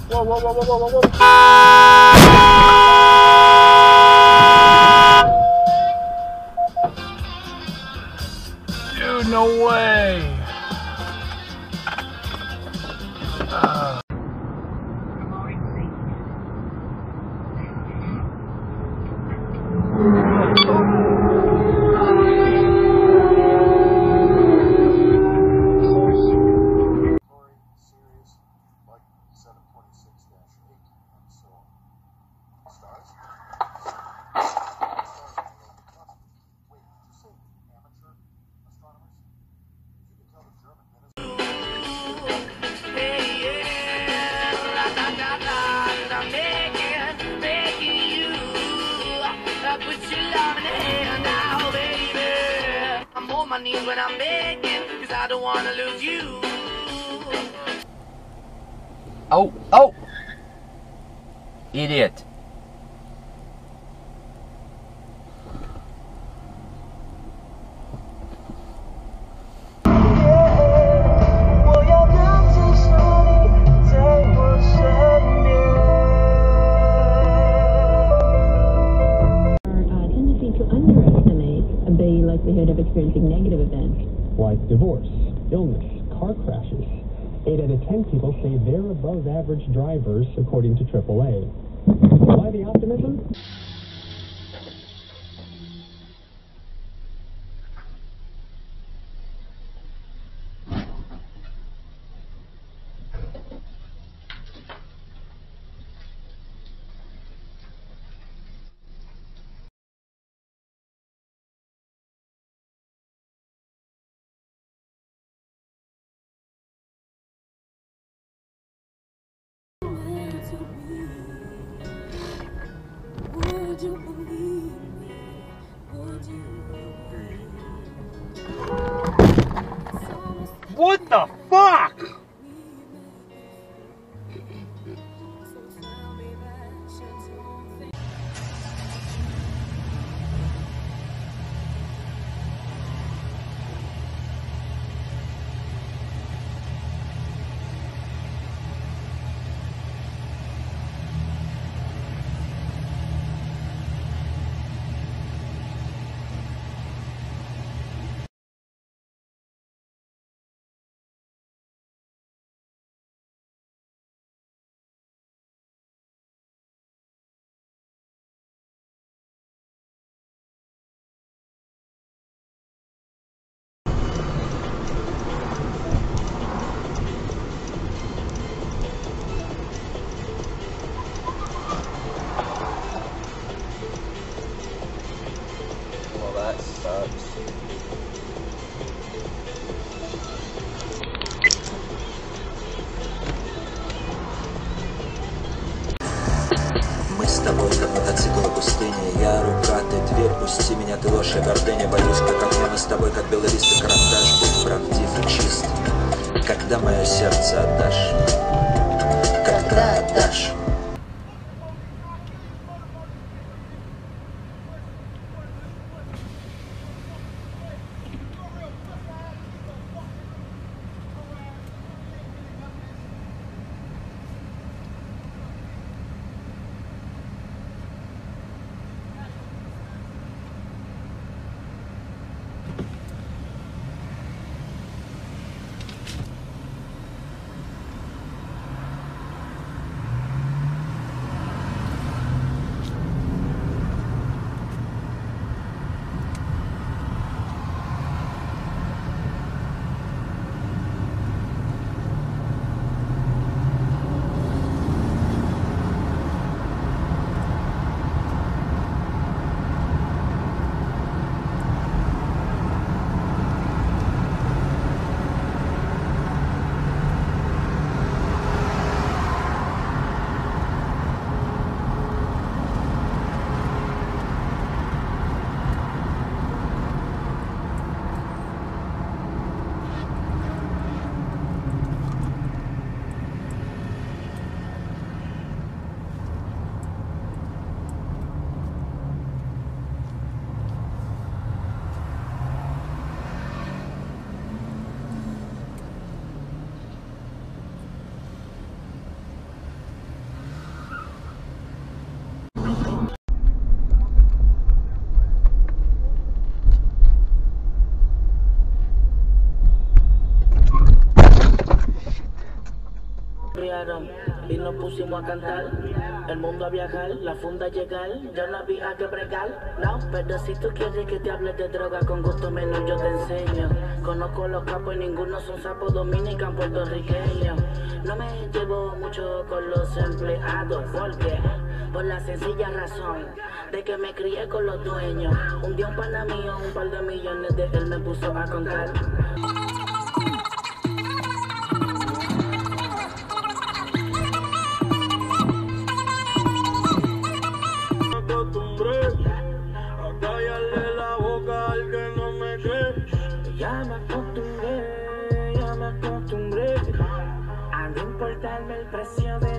Whoa, whoa, whoa, whoa, whoa, whoa, whoa. Dude, no way. When I'm begging, 'cause I don't wanna lose you. Oh, oh! Idiot. Tendency to underestimate the likelihood of experiencing negative events. Like divorce, illness, car crashes. 8 out of 10 people say they're above average drivers, according to AAA. Why the optimism? Would you believe me? Would you? What the fuck? Well, that sucks. Мы с тобой, как мотоцикл в пустыне. Я рука, ты дверь, пусти меня, ты ложь и гордыня. Боюсь, как огня, мы с тобой, как белый лист и карандаш. Будь правдив и чист. Когда мое сердце отдашь? Когда отдашь? Y nos pusimos a cantar, el mundo a viajar, la funda a llegar, ya no había que bregar. No, pero si tú quieres que te hable de droga, con gusto menos yo te enseño. Conozco los capos y ninguno son sapos dominican puertorriqueños. No me llevo mucho con los empleados, porque por la sencilla razón de que me crié con los dueños. Un día un pana mío, un par de millones de él me puso a contar. Ya me acostumbré a no importarme el precio de